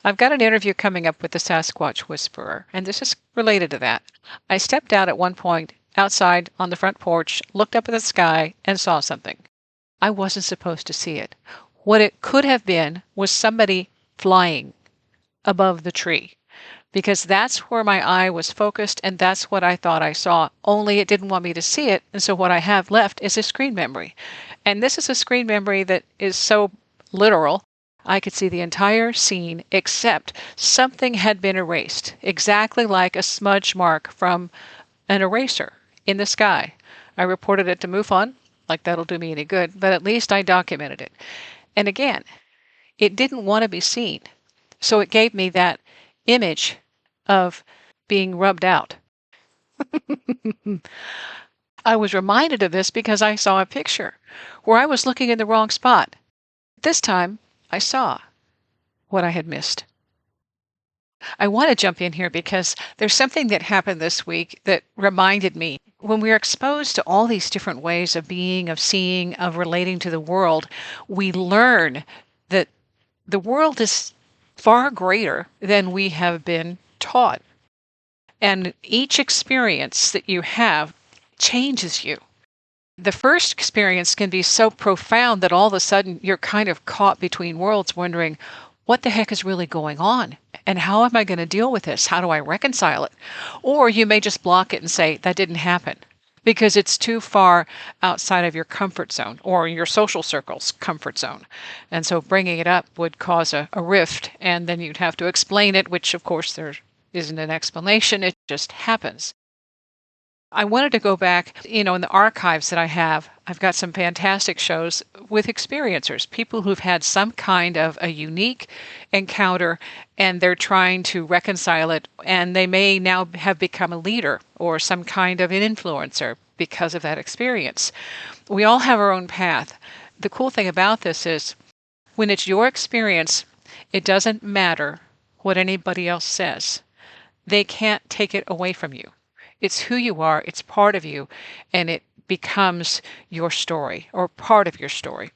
I've got an interview coming up with the Sasquatch Whisperer, and this is related to that. I stepped out at one point outside on the front porch, looked up at the sky, and saw something. I wasn't supposed to see it. What it could have been was somebody flying above the tree, because that's where my eye was focused and that's what I thought I saw, only it didn't want me to see it. And so what I have left is a screen memory. And this is a screen memory that is so literal. I could see the entire scene except something had been erased, exactly like a smudge mark from an eraser in the sky. I reported it to MUFON, like that'll do me any good, but at least I documented it. And again, it didn't want to be seen. So it gave me that image of being rubbed out. I was reminded of this because I saw a picture where I was looking in the wrong spot. This time, I saw what I had missed. I want to jump in here because there's something that happened this week that reminded me. When we're exposed to all these different ways of being, of seeing, of relating to the world, we learn that the world is far greater than we have been taught. And each experience that you have changes you. The first experience can be so profound that all of a sudden you're kind of caught between worlds wondering, what the heck is really going on? And how am I going to deal with this? How do I reconcile it? Or you may just block it and say, that didn't happen because it's too far outside of your comfort zone or your social circle's comfort zone. And so bringing it up would cause a rift, and then you'd have to explain it, which of course there isn't an explanation. It just happens. I wanted to go back, in the archives that I have, I've got some fantastic shows with experiencers, people who've had some kind of a unique encounter and they're trying to reconcile it, and they may now have become a leader or some kind of an influencer because of that experience. We all have our own path. The cool thing about this is when it's your experience, it doesn't matter what anybody else says. They can't take it away from you. It's who you are, it's part of you, and it becomes your story or part of your story.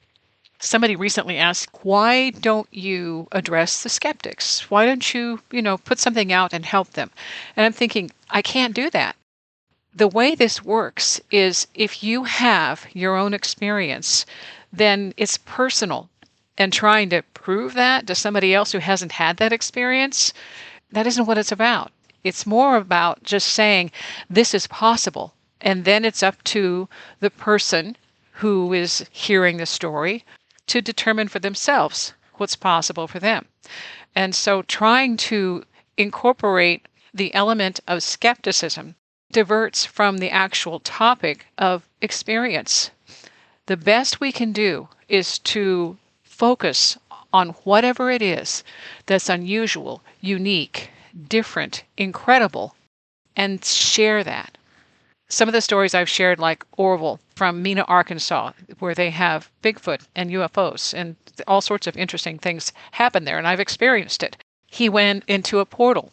Somebody recently asked, why don't you address the skeptics? Why don't you, put something out and help them? And I'm thinking, I can't do that. The way this works is if you have your own experience, then it's personal. And trying to prove that to somebody else who hasn't had that experience, that isn't what it's about. It's more about just saying, this is possible. And then it's up to the person who is hearing the story to determine for themselves what's possible for them. And so trying to incorporate the element of skepticism diverts from the actual topic of experience. The best we can do is to focus on whatever it is that's unusual, unique, different, incredible, and share that. Some of the stories I've shared, like Orville from Mena, Arkansas, where they have Bigfoot and UFOs and all sorts of interesting things happen there, and I've experienced it. He went into a portal.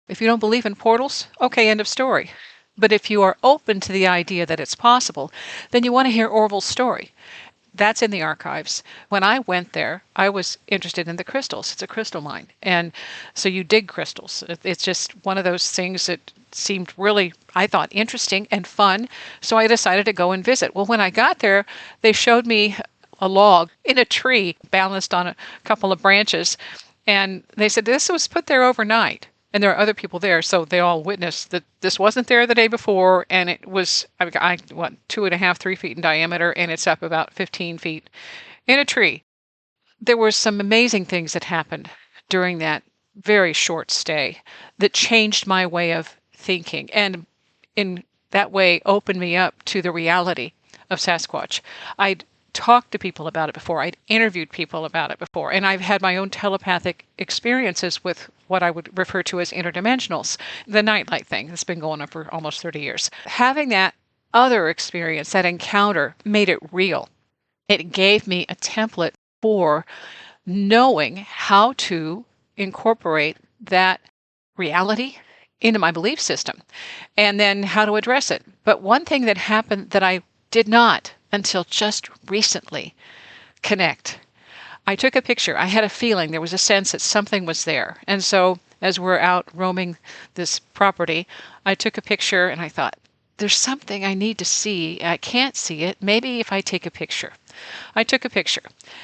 If you don't believe in portals, okay, end of story. But if you are open to the idea that it's possible, then you want to hear Orville's story. That's in the archives. When I went there, I was interested in the crystals. It's a crystal mine. And so you dig crystals. It's just one of those things that seemed really, I thought, interesting and fun. So I decided to go and visit. Well, when I got there, they showed me a log in a tree balanced on a couple of branches. And they said, this was put there overnight. And there are other people there, so they all witnessed that this wasn't there the day before, and it was, 2.5, 3 feet in diameter, and it's up about 15 feet in a tree. There were some amazing things that happened during that very short stay that changed my way of thinking, and in that way opened me up to the reality of Sasquatch. I'd talked to people about it before. I'd interviewed people about it before. And I've had my own telepathic experiences with what I would refer to as interdimensionals, the nightlight thing that's been going on for almost 30 years. Having that other experience, that encounter, made it real. It gave me a template for knowing how to incorporate that reality into my belief system and then how to address it. But one thing that happened that I did not until just recently connect. I took a picture. I had a feeling, there was a sense that something was there. And so as we're out roaming this property, I took a picture and I thought, there's something I need to see. I can't see it. Maybe if I take a picture. I took a picture.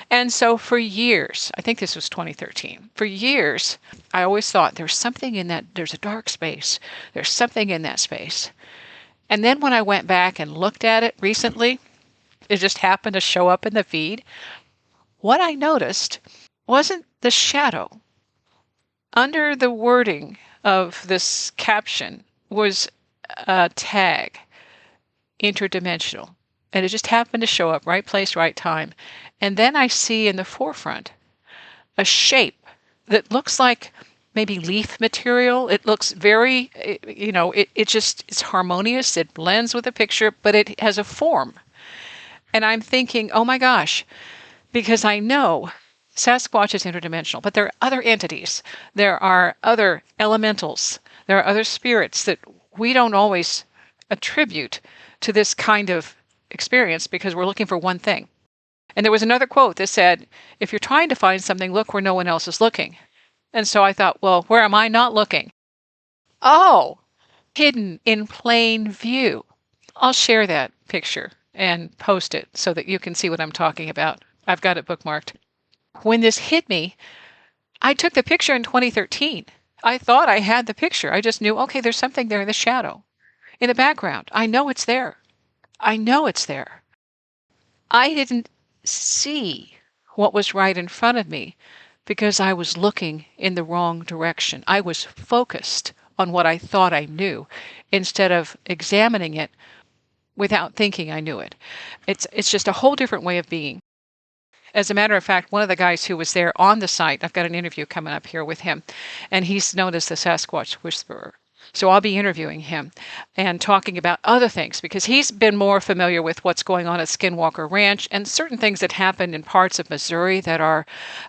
And so for years, I think this was 2013, for years, I always thought there's something in that, there's a dark space. There's something in that space. And then when I went back and looked at it recently, it just happened to show up in the feed. What I noticed wasn't the shadow. Under the wording of this caption was a tag, Interdimensional. And it just happened to show up, right place, right time. And then I see in the forefront a shape that looks like maybe leaf material. It looks very, it's harmonious. It blends with the picture, but it has a form. And I'm thinking, oh my gosh, because I know Sasquatch is interdimensional, but there are other entities. There are other elementals. There are other spirits that we don't always attribute to this kind of experience because we're looking for one thing. And there was another quote that said, if you're trying to find something, look where no one else is looking. And so I thought, well, where am I not looking? Oh, hidden in plain view. I'll share that picture and post it so that you can see what I'm talking about. I've got it bookmarked. When this hit me, I took the picture in 2013. I thought I had the picture. I just knew, okay, there's something there in the shadow, in the background. I know it's there. I know it's there. I didn't see what was right in front of me because I was looking in the wrong direction. I was focused on what I thought I knew instead of examining it without thinking I knew it. It's just a whole different way of being. As a matter of fact, one of the guys who was there on the site, I've got an interview coming up here with him, and he's known as the Sasquatch Whisperer. So I'll be interviewing him and talking about other things because he's been more familiar with what's going on at Skinwalker Ranch and certain things that happen in parts of Missouri that are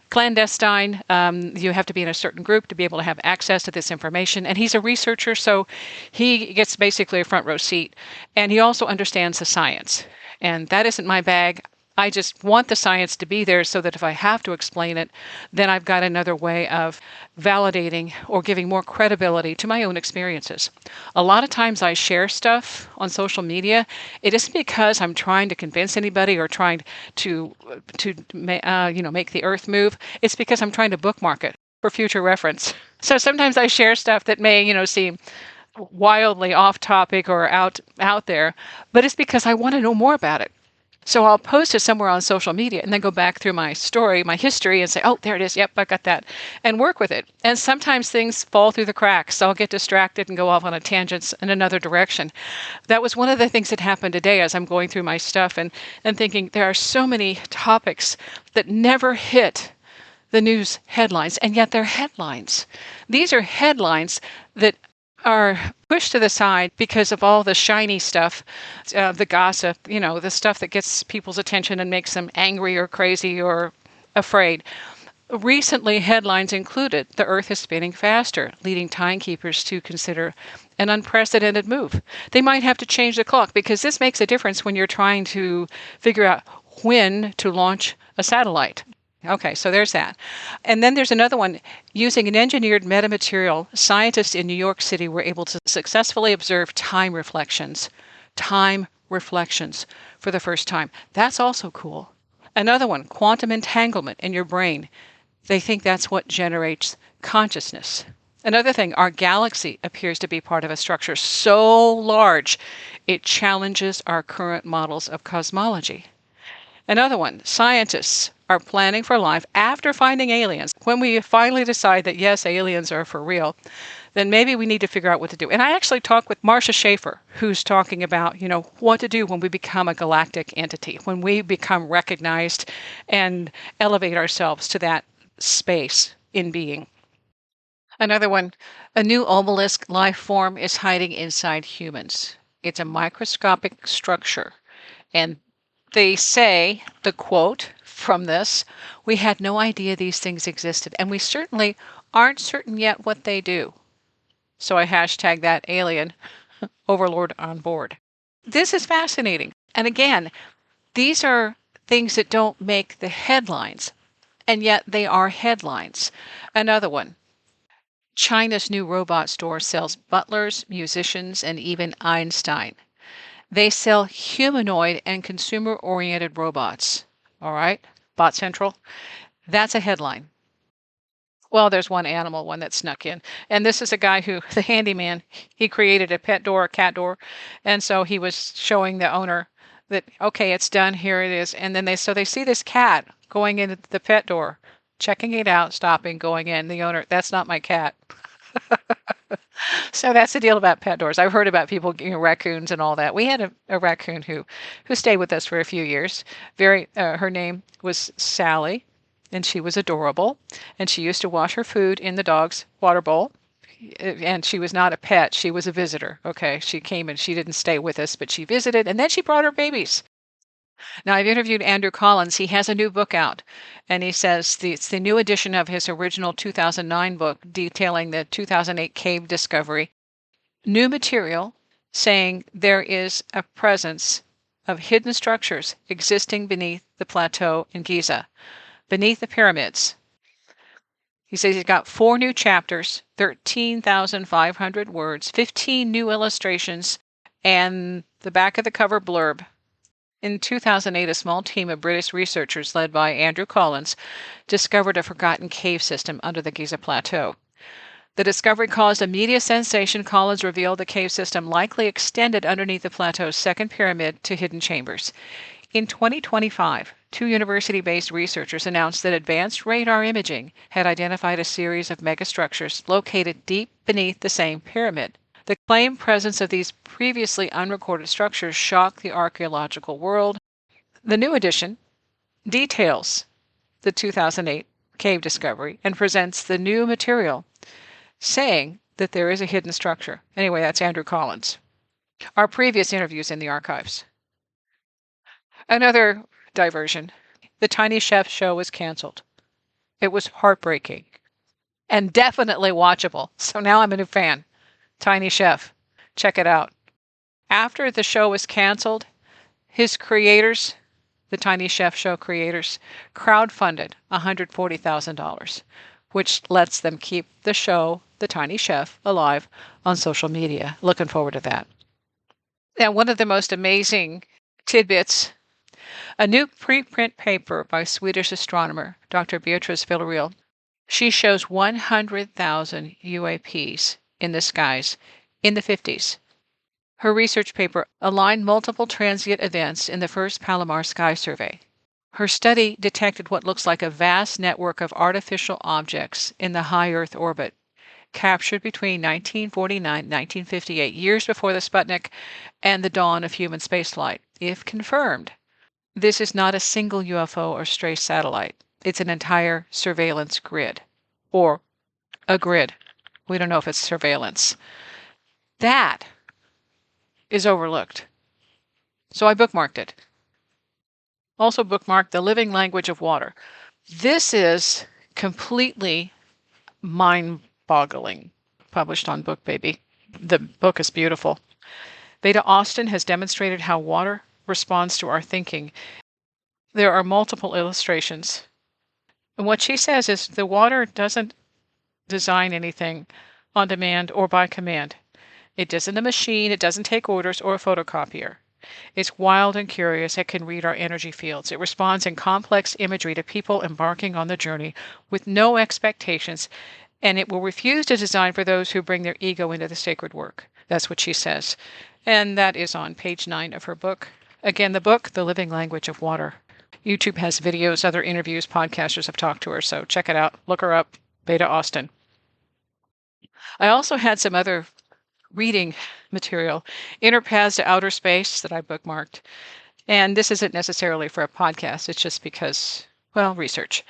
clandestine. You have to be in a certain group to be able to have access to this information. And he's a researcher, so he gets basically a front row seat. And he also understands the science. And that isn't my bag. I just want the science to be there so that if I have to explain it, then I've got another way of validating or giving more credibility to my own experiences. A lot of times I share stuff on social media. It isn't because I'm trying to convince anybody or trying to make the earth move. It's because I'm trying to bookmark it for future reference. So sometimes I share stuff that may, seem wildly off topic or out there, but it's because I want to know more about it. So I'll post it somewhere on social media and then go back through my story, my history, and say, oh, there it is. Yep, I got that. And work with it. And sometimes things fall through the cracks. So I'll get distracted and go off on a tangent in another direction. That was one of the things that happened today as I'm going through my stuff and thinking there are so many topics that never hit the news headlines, and yet they're headlines. These are headlines that are pushed to the side because of all the shiny stuff, the gossip, the stuff that gets people's attention and makes them angry or crazy or afraid. Recently, headlines included, the Earth is spinning faster, leading timekeepers to consider an unprecedented move. They might have to change the clock because this makes a difference when you're trying to figure out when to launch a satellite. Okay, so there's that. And then there's another one. Using an engineered metamaterial, scientists in New York City were able to successfully observe time reflections for the first time. That's also cool. Another one, quantum entanglement in your brain. They think that's what generates consciousness. Another thing, our galaxy appears to be part of a structure so large it challenges our current models of cosmology. Another one, scientists are planning for life after finding aliens. When we finally decide that, yes, aliens are for real, then maybe we need to figure out what to do. And I actually talked with Marcia Schaefer, who's talking about, what to do when we become a galactic entity, when we become recognized and elevate ourselves to that space in being. Another one, a new obelisk life form is hiding inside humans. It's a microscopic structure. And they say, the quote from this, we had no idea these things existed, and we certainly aren't certain yet what they do. So I hashtag that alien overlord on board. This is fascinating. And again, these are things that don't make the headlines. and yet they are headlines. Another one. China's new robot store sells butlers, musicians, and even Einstein. They sell humanoid and consumer-oriented robots. All right? Bot Central. That's a headline. Well, there's one animal one that snuck in. And this is a guy who, the handyman, he created a pet door, a cat door. And so he was showing the owner that, okay, it's done, here it is. And then they see this cat going into the pet door, checking it out, stopping, going in. The owner, that's not my cat. So that's the deal about pet doors. I've heard about people, raccoons and all that. We had a raccoon who stayed with us for a few years. Her name was Sally, and she was adorable. And she used to wash her food in the dog's water bowl. And she was not a pet; she was a visitor. Okay, she came and she didn't stay with us, but she visited, and then she brought her babies. Now, I've interviewed Andrew Collins. He has a new book out, and he says it's the new edition of his original 2009 book detailing the 2008 cave discovery. New material saying there is a presence of hidden structures existing beneath the plateau in Giza, beneath the pyramids. He says he's got 4 new chapters, 13,500 words, 15 new illustrations, and the back of the cover blurb. In 2008, a small team of British researchers led by Andrew Collins discovered a forgotten cave system under the Giza Plateau. The discovery caused a media sensation. Collins revealed the cave system likely extended underneath the plateau's second pyramid to hidden chambers. In 2025, 2 university-based researchers announced that advanced radar imaging had identified a series of megastructures located deep beneath the same pyramid. The claimed presence of these previously unrecorded structures shocked the archaeological world. The new edition details the 2008 cave discovery and presents the new material, saying that there is a hidden structure. Anyway, that's Andrew Collins. Our previous interviews in the archives. Another diversion. The Tiny Chef show was canceled. It was heartbreaking and definitely watchable. So now I'm a new fan. Tiny Chef. Check it out. After the show was canceled, his creators, the Tiny Chef show creators, crowdfunded $140,000, which lets them keep the show, The Tiny Chef, alive on social media. Looking forward to that. And one of the most amazing tidbits, a new preprint paper by Swedish astronomer Dr. Beatrice Villarreal. She shows 100,000 UAPs in the skies in the 50s. Her research paper aligned multiple transient events in the first Palomar sky survey. Her study detected what looks like a vast network of artificial objects in the high Earth orbit, captured between 1949 and 1958, years before the Sputnik and the dawn of human spaceflight. If confirmed, this is not a single UFO or stray satellite. It's an entire surveillance grid, or a grid. We don't know if it's surveillance. That is overlooked. So I bookmarked it. Also bookmarked The Living Language of Water. This is completely mind-boggling. Published on BookBaby. The book is beautiful. Beta Austin has demonstrated how water responds to our thinking. There are multiple illustrations. And what she says is the water doesn't design anything on demand or by command. It isn't a machine, it doesn't take orders or a photocopier. It's wild and curious. It can read our energy fields. It responds in complex imagery to people embarking on the journey with no expectations, and it will refuse to design for those who bring their ego into the sacred work. That's what she says. And that is on page 9 of her book. Again, the book, The Living Language of Water. YouTube has videos, other interviews, podcasters have talked to her, so check it out. Look her up, Beta Austin. I also had some other reading material, Inner Paths to Outer Space, that I bookmarked. And this isn't necessarily for a podcast. It's just because, well, research.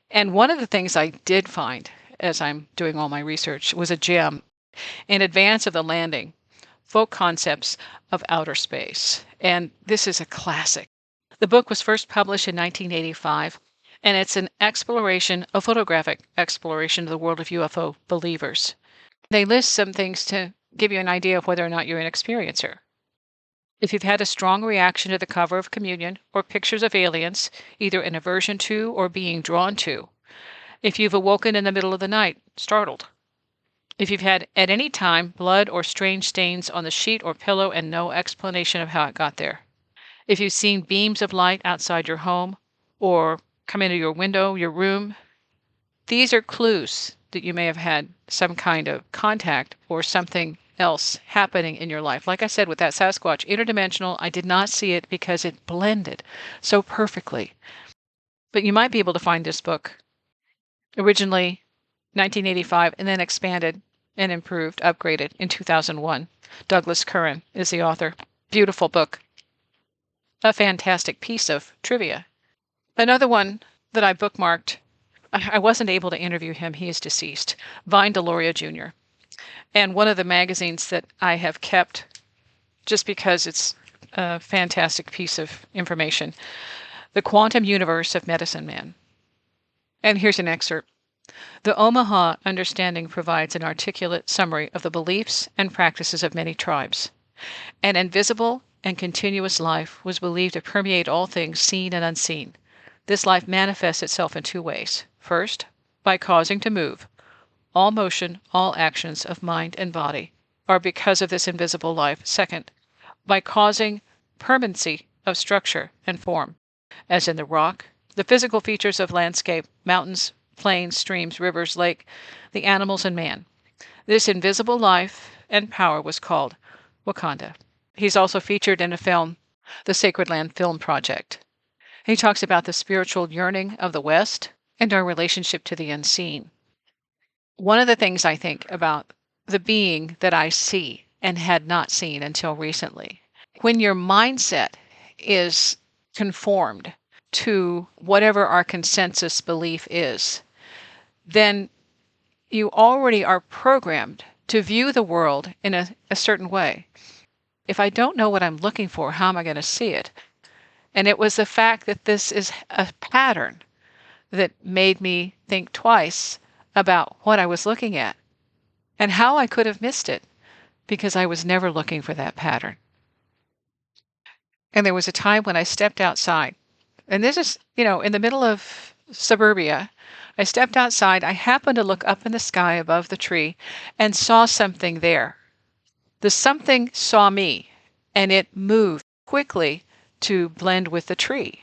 And one of the things I did find as I'm doing all my research was a gem. In Advance of the Landing, Folk Concepts of Outer Space. And this is a classic. The book was first published in 1985, and it's an exploration, a photographic exploration of the world of UFO believers. They list some things to give you an idea of whether or not you're an experiencer. If you've had a strong reaction to the cover of Communion or pictures of aliens, either an aversion to or being drawn to. If you've awoken in the middle of the night, startled. If you've had at any time blood or strange stains on the sheet or pillow and no explanation of how it got there. If you've seen beams of light outside your home or come into your window, your room, these are clues that you may have had some kind of contact or something else happening in your life. Like I said, with that Sasquatch Interdimensional, I did not see it because it blended so perfectly. But you might be able to find this book, originally 1985, and then expanded and improved, upgraded in 2001. Douglas Curran is the author. Beautiful book. A fantastic piece of trivia. Another one that I bookmarked, I wasn't able to interview him. He is deceased. Vine Deloria Jr. And one of the magazines that I have kept just because it's a fantastic piece of information, The Quantum Universe of Medicine Man. And here's an excerpt. The Omaha understanding provides an articulate summary of the beliefs and practices of many tribes. An invisible and continuous life was believed to permeate all things seen and unseen. This life manifests itself in two ways. First, by causing to move. All motion, all actions of mind and body are because of this invisible life. Second, by causing permanency of structure and form, as in the rock, the physical features of landscape, mountains, plains, streams, rivers, lake, the animals, and man. This invisible life and power was called Wakanda. He's also featured in a film, the Sacred Land Film Project. He talks about the spiritual yearning of the West and our relationship to the unseen. One of the things I think about the being that I see and had not seen until recently, when your mindset is conformed to whatever our consensus belief is, then you already are programmed to view the world in a certain way. If I don't know what I'm looking for, how am I going to see it? And it was the fact that this is a pattern that made me think twice about what I was looking at and how I could have missed it because I was never looking for that pattern. And there was a time when I stepped outside, and this is, in the middle of suburbia. I stepped outside. I happened to look up in the sky above the tree and saw something there. The something saw me, and it moved quickly to blend with the tree.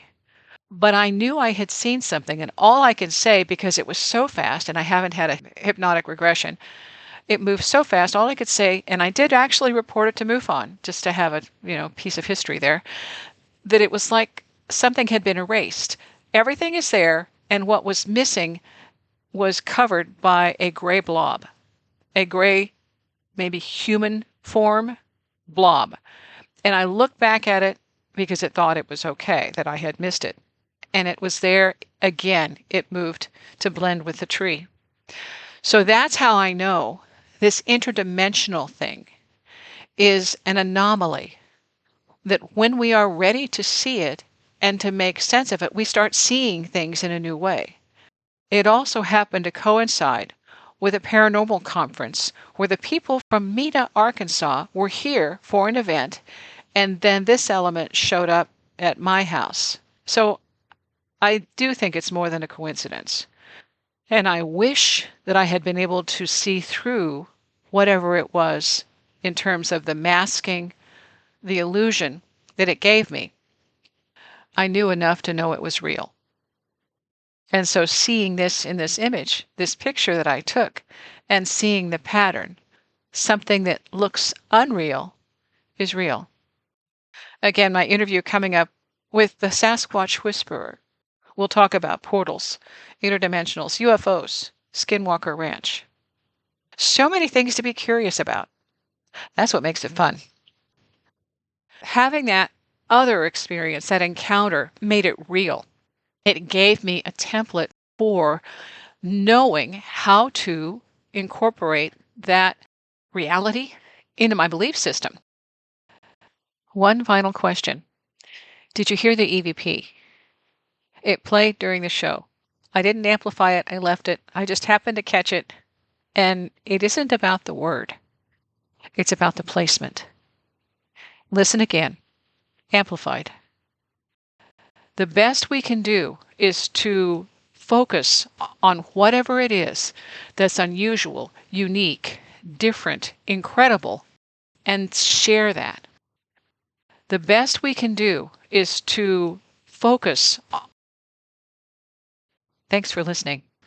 But I knew I had seen something, and all I can say, because it was so fast, and I haven't had a hypnotic regression, it moved so fast, all I could say, and I did actually report it to MUFON, just to have a piece of history there, that it was like something had been erased. Everything is there, and what was missing was covered by a gray blob, a gray, maybe human form blob. And I looked back at it because it thought it was okay, that I had missed it. And it was there again. It moved to blend with the tree. So that's how I know this interdimensional thing is an anomaly, that when we are ready to see it and to make sense of it, we start seeing things in a new way. It also happened to coincide with a paranormal conference where the people from Mena, Arkansas were here for an event, and then this element showed up at my house. So I do think it's more than a coincidence. And I wish that I had been able to see through whatever it was in terms of the masking, the illusion that it gave me. I knew enough to know it was real. And so seeing this in this image, this picture that I took, and seeing the pattern, something that looks unreal is real. Again, my interview coming up with the Sasquatch Whisperer. We'll talk about portals, interdimensionals, UFOs, Skinwalker Ranch. So many things to be curious about. That's what makes it fun. Having that other experience, that encounter, made it real. It gave me a template for knowing how to incorporate that reality into my belief system. One final question. Did you hear the EVP? It played during the show. I didn't amplify it. I left it. I just happened to catch it. And it isn't about the word. It's about the placement. Listen again. amplified. The best we can do is to focus on whatever it is that's unusual, unique, different, incredible, and share that. The best we can do is to focus. Thanks for listening.